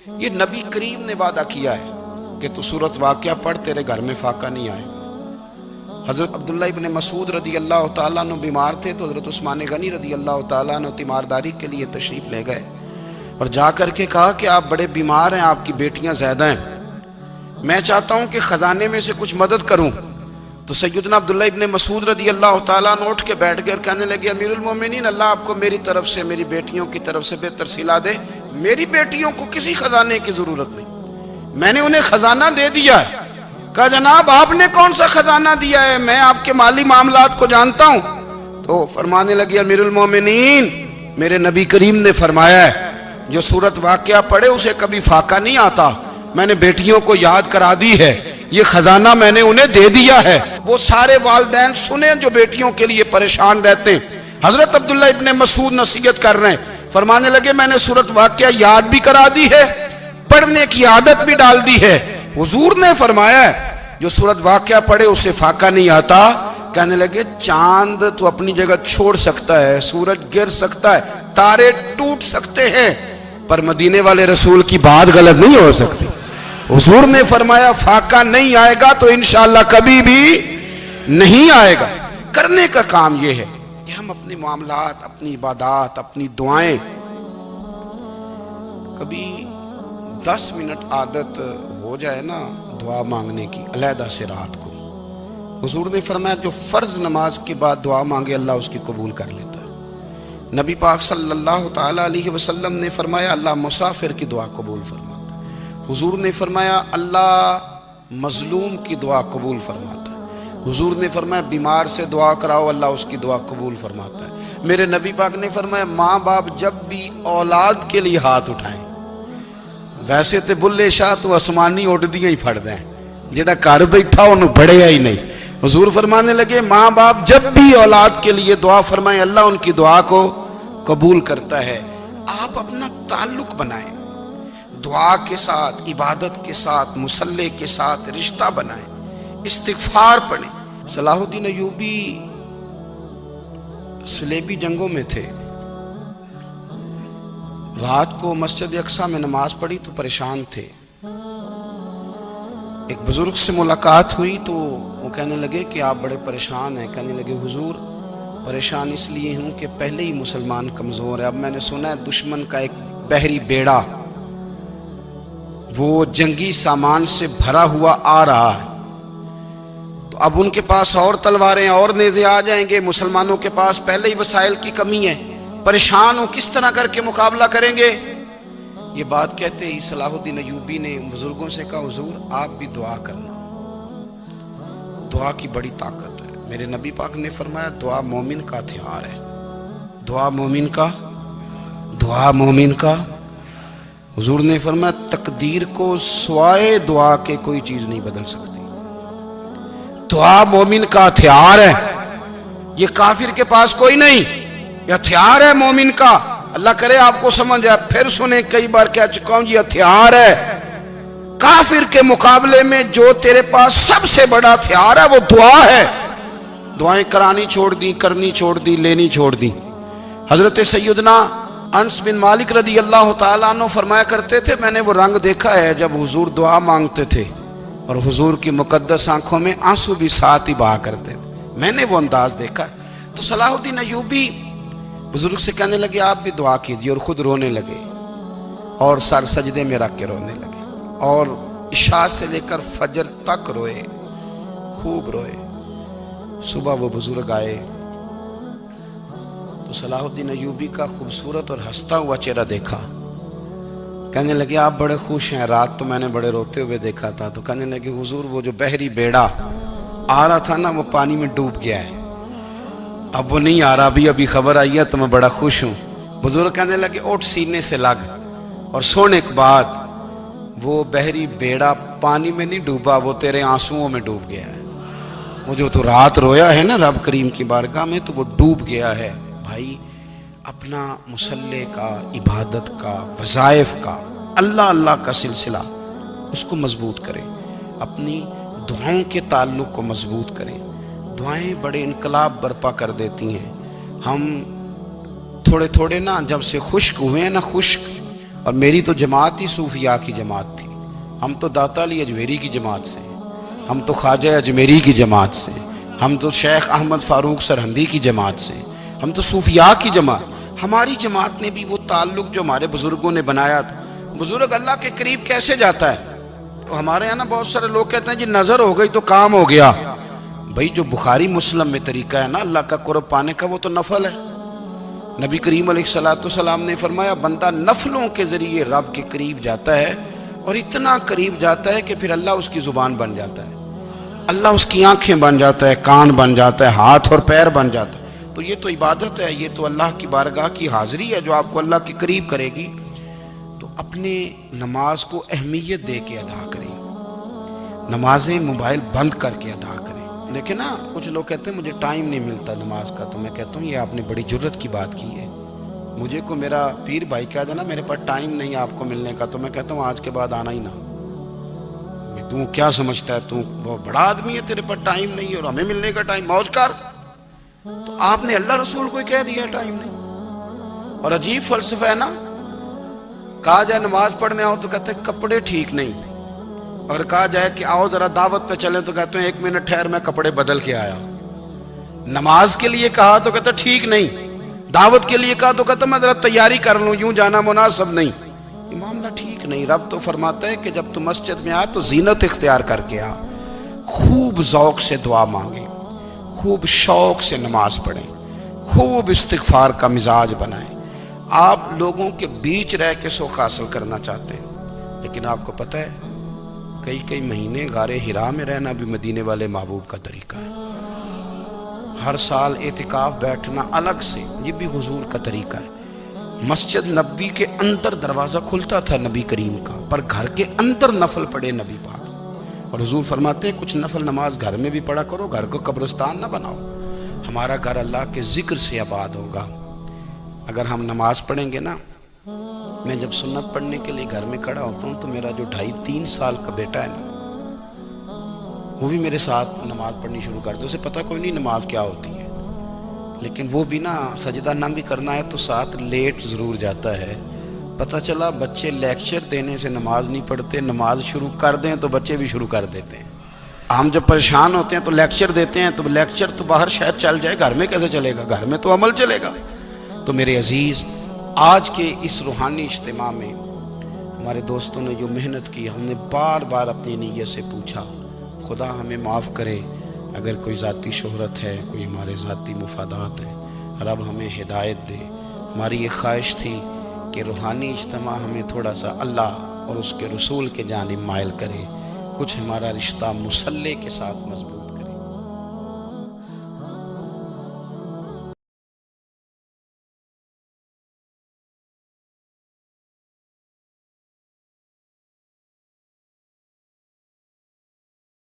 یہ نبی کریم نے وعدہ کیا ہے کہ تو سورت واقعہ پڑھ، تیرے گھر میں فاقہ نہیں آئے. حضرت عبداللہ ابن مسعود رضی اللہ تعالیٰ عنہ بیمار تھے تو حضرت عثمان غنی رضی اللہ تعالیٰ عنہ تیمارداری کے لیے تشریف لے گئے اور جا کر کے کہا کہ آپ بڑے بیمار ہیں، آپ کی بیٹیاں زیادہ ہیں، میں چاہتا ہوں کہ خزانے میں سے کچھ مدد کروں. تو سیدنا عبداللہ ابن مسعود رضی اللہ تعالیٰ عنہ اٹھ کے بیٹھ گئے اور کہنے لگے امیر المومنین، اللہ آپ کو میری طرف سے، میری بیٹیوں کی طرف سے بہتر صلہ دے. میری بیٹیوں کو کسی خزانے کی ضرورت نہیں، میں نے انہیں خزانہ دے دیا ہے. کہا جناب آپ نے کون سا خزانہ دیا ہے، میں آپ کے مالی معاملات کو جانتا ہوں. تو فرمانے لگے امیر المومنین، میرے نبی کریم نے فرمایا ہے جو سورت واقعہ پڑھے اسے کبھی فاقہ نہیں آتا. میں نے بیٹیوں کو یاد کرا دی ہے، یہ خزانہ میں نے انہیں دے دیا ہے. وہ سارے والدین سنیں جو بیٹیوں کے لیے پریشان رہتے ہیں. حضرت عبداللہ ابن مسعود نصیحت کر رہے ہیں، فرمانے لگے میں نے سورت واقعہ یاد بھی کرا دی ہے، پڑھنے کی عادت بھی ڈال دی ہے. حضور نے فرمایا ہے جو سورت واقعہ پڑھے اسے فاقہ نہیں آتا. کہنے لگے چاند تو اپنی جگہ چھوڑ سکتا ہے، سورج گر سکتا ہے، تارے ٹوٹ سکتے ہیں، پر مدینے والے رسول کی بات غلط نہیں ہو سکتی. حضور نے فرمایا فاقہ نہیں آئے گا تو انشاءاللہ کبھی بھی نہیں آئے گا. کرنے کا کام یہ ہے کہ ہم اپنے معاملات، اپنی عبادات، اپنی دعائیں کبھی 10 منٹ عادت ہو جائے نا دعا مانگنے کی علیحدہ سے رات کو. حضور نے فرمایا جو فرض نماز کے بعد دعا مانگے اللہ اس کی قبول کر لیتا ہے. نبی پاک صلی اللہ تعالیٰ علیہ وسلم نے فرمایا اللہ مسافر کی دعا قبول فرماتا ہے. حضور نے فرمایا اللہ مظلوم کی دعا قبول فرماتا ہے. حضور نے فرمایا بیمار سے دعا کراؤ اللہ اس کی دعا قبول فرماتا ہے. میرے نبی پاک نے فرمایا ماں باپ جب بھی اولاد کے لیے ہاتھ اٹھائیں، ویسے تے بلے شاہ تو آسمانی اڈدیاں ہی پھڑ دیں، جڑا گھر بیٹھا انہوں بڑھیا ہی نہیں. حضور فرمانے لگے ماں باپ جب بھی اولاد کے لیے دعا فرمائیں اللہ ان کی دعا کو قبول کرتا ہے. آپ اپنا تعلق بنائیں دعا کے ساتھ، عبادت کے ساتھ، مصلی کے ساتھ رشتہ بنائیں، استغفار پڑھیں. صلاح الدین ایوبی صلیبی جنگوں میں تھے، رات کو مسجد اقصی میں نماز پڑھی تو پریشان تھے. ایک بزرگ سے ملاقات ہوئی تو وہ کہنے لگے کہ آپ بڑے پریشان ہیں. کہنے لگے حضور پریشان اس لیے ہوں کہ پہلے ہی مسلمان کمزور ہے، اب میں نے سنا ہے دشمن کا ایک بحری بیڑا وہ جنگی سامان سے بھرا ہوا آ رہا ہے، تو اب ان کے پاس اور تلواریں اور نیزے آ جائیں گے، مسلمانوں کے پاس پہلے ہی وسائل کی کمی ہے، پریشان ہو کس طرح کر کے مقابلہ کریں گے. یہ بات کہتے ہی صلاح الدین ایوبی نے بزرگوں سے کہا حضور آپ بھی دعا کرنا، دعا کی بڑی طاقت ہے. میرے نبی پاک نے فرمایا دعا مومن کا ہتھیار ہے، دعا مومن کا، دعا مومن کا. حضور نے فرمایا تقدیر کو سوائے دعا کے کوئی چیز نہیں بدل سکتی. دعا مومن کا ہتھیار ہے، یہ کافر کے پاس کوئی نہیں، یہ ہتھیار ہے مومن کا. اللہ کرے آپ کو سمجھ آئے. پھر سنیں کئی بار کہہ چکا ہوں یہ ہتھیار ہے. کافر کے مقابلے میں جو تیرے پاس سب سے بڑا ہتھیار ہے وہ دعا ہے. دعائیں کرانی چھوڑ دی، کرنی چھوڑ دی، لینی چھوڑ دی. حضرت سیدنا انس بن مالک رضی اللہ تعالیٰ عنہ فرمایا کرتے تھے میں نے وہ رنگ دیکھا ہے جب حضور دعا مانگتے تھے اور حضور کی مقدس آنکھوں میں آنسو بھی ساتھ ہی بہا کرتے تھے، میں نے وہ انداز دیکھا. تو صلاح الدین ایوبی بزرگ سے کہنے لگے آپ بھی دعا کیجیے، اور خود رونے لگے اور سر سجدے میں رکھ کے رونے لگے اور عشاء سے لے کر فجر تک روئے، خوب روئے. صبح وہ بزرگ آئے تو صلاح الدین ایوبی کا خوبصورت اور ہنستا ہوا چہرہ دیکھا. کہنے لگے آپ بڑے خوش ہیں، رات تو میں نے بڑے روتے ہوئے دیکھا تھا. تو کہنے لگے حضور وہ جو بحری بیڑا آ رہا تھا نا وہ پانی میں ڈوب گیا ہے، اب وہ نہیں آ رہا، ابھی خبر آئی ہے تو میں بڑا خوش ہوں. بزرگ کہنے لگے اٹھ سینے سے لگ اور سونے کے بعد وہ بحری بیڑا پانی میں نہیں ڈوبا، وہ تیرے آنسوؤں میں ڈوب گیا ہے. وہ جو تو رات رویا ہے نا رب کریم کی بارگاہ میں تو وہ ڈوب گیا ہے. بھائی اپنا مصلی کا، عبادت کا، وظائف کا، اللہ کا سلسلہ اس کو مضبوط کریں، اپنی دعاؤں کے تعلق کو مضبوط کریں. دعائیں بڑے انقلاب برپا کر دیتی ہیں. ہم تھوڑے نا جب سے خشک ہوئے ہیں نا، خشک اور میری تو جماعت ہی صوفیاء کی جماعت تھی. ہم تو داتا علی اجمیری کی جماعت سے، ہم تو خواجہ اجمیری کی جماعت سے، ہم تو شیخ احمد فاروق سرہندی کی جماعت سے، ہم تو صوفیاء کی جماعت. ہماری جماعت نے بھی وہ تعلق جو ہمارے بزرگوں نے بنایا تھا. بزرگ اللہ کے قریب کیسے جاتا ہے؟ تو ہمارے یہاں نا بہت سارے لوگ کہتے ہیں جی نظر ہو گئی تو کام ہو گیا. بھائی جو بخاری مسلم میں طریقہ ہے نا اللہ کا قرب پانے کا، وہ تو نفل ہے. نبی کریم علیہ الصلوۃ والسلام نے فرمایا بندہ نفلوں کے ذریعے رب کے قریب جاتا ہے، اور اتنا قریب جاتا ہے کہ پھر اللہ اس کی زبان بن جاتا ہے، اللہ اس کی آنکھیں بن جاتا ہے، کان بن جاتا ہے، ہاتھ اور پیر بن جاتا ہے. تو یہ تو عبادت ہے، یہ تو اللہ کی بارگاہ کی حاضری ہے جو آپ کو اللہ کے قریب کرے گی. تو اپنے نماز کو اہمیت دے کے ادا کریں، نمازیں موبائل بند کر کے ادا کریں. لیکن نا کچھ لوگ کہتے ہیں مجھے ٹائم نہیں ملتا نماز کا. تو میں کہتا ہوں یہ آپ نے بڑی جرت کی بات کی ہے. مجھے کو میرا پیر بھائی کہہ دینا میرے پاس ٹائم نہیں آپ کو ملنے کا، تو میں کہتا ہوں آج کے بعد آنا ہی نہ. تو کیا سمجھتا ہے تو بہت بڑا آدمی ہے، تیرے پاس ٹائم نہیں ہے اور ہمیں ملنے کا ٹائم، موج کر. تو آپ نے اللہ رسول کو کہہ دیا ٹائم نہیں. اور عجیب فلسفہ ہے نا، کہا جائے نماز پڑھنے آؤ تو کہتے ہیں کپڑے ٹھیک نہیں، اور کہا جائے کہ آؤ ذرا دعوت پہ چلیں تو کہتے ہیں 1 منٹ ٹھہر میں کپڑے بدل کے آیا. نماز کے لیے کہا تو کہتا ٹھیک نہیں، دعوت کے لیے کہا تو کہتا میں ذرا تیاری کر لوں، یوں جانا مناسب نہیں. یہ معاملہ ٹھیک نہیں. رب تو فرماتا ہے کہ جب تو مسجد میں آ تو زینت اختیار کر کے آ، خوب ذوق سے دعا مانگیں، خوب شوق سے نماز پڑھیں، خوب استغفار کا مزاج بنائیں. آپ لوگوں کے بیچ رہ کے سکھ حاصل کرنا چاہتے ہیں، لیکن آپ کو پتہ ہے کئی مہینے غار حرا میں رہنا بھی مدینے والے محبوب کا طریقہ ہے. ہر سال اعتکاف بیٹھنا الگ سے، یہ بھی حضور کا طریقہ ہے. مسجد نبوی کے اندر دروازہ کھلتا تھا نبی کریم کا، پر گھر کے اندر نفل پڑھے نبی پاک. اور حضور فرماتے ہیں کچھ نفل نماز گھر میں بھی پڑھا کرو، گھر کو قبرستان نہ بناؤ. ہمارا گھر اللہ کے ذکر سے آباد ہوگا اگر ہم نماز پڑھیں گے نا. میں جب سنت پڑھنے کے لیے گھر میں کھڑا ہوتا ہوں تو میرا جو 2.5-3 سال کا بیٹا ہے نا، وہ بھی میرے ساتھ نماز پڑھنی شروع کر دے. اسے پتہ کوئی نہیں نماز کیا ہوتی ہے، لیکن وہ بھی نا سجدہ نہ بھی کرنا ہے تو ساتھ لیٹ ضرور جاتا ہے. پتہ چلا بچے لیکچر دینے سے نماز نہیں پڑھتے، نماز شروع کر دیں تو بچے بھی شروع کر دیتے ہیں. ہم جب پریشان ہوتے ہیں تو لیکچر دیتے ہیں، تو لیکچر تو باہر شاید چل جائے، گھر میں کیسے چلے گا؟ گھر میں تو عمل چلے گا. تو میرے عزیز، آج کے اس روحانی اجتماع میں ہمارے دوستوں نے جو محنت کی، ہم نے بار بار اپنی نیت سے پوچھا خدا ہمیں معاف کرے اگر کوئی ذاتی شہرت ہے، کوئی ہمارے ذاتی مفادات ہیں، رب ہمیں ہدایت دے. ہماری یہ خواہش تھی کہ روحانی اجتماع ہمیں تھوڑا سا اللہ اور اس کے رسول کے جانب مائل کرے، کچھ ہمارا رشتہ مصلی کے ساتھ مضبوط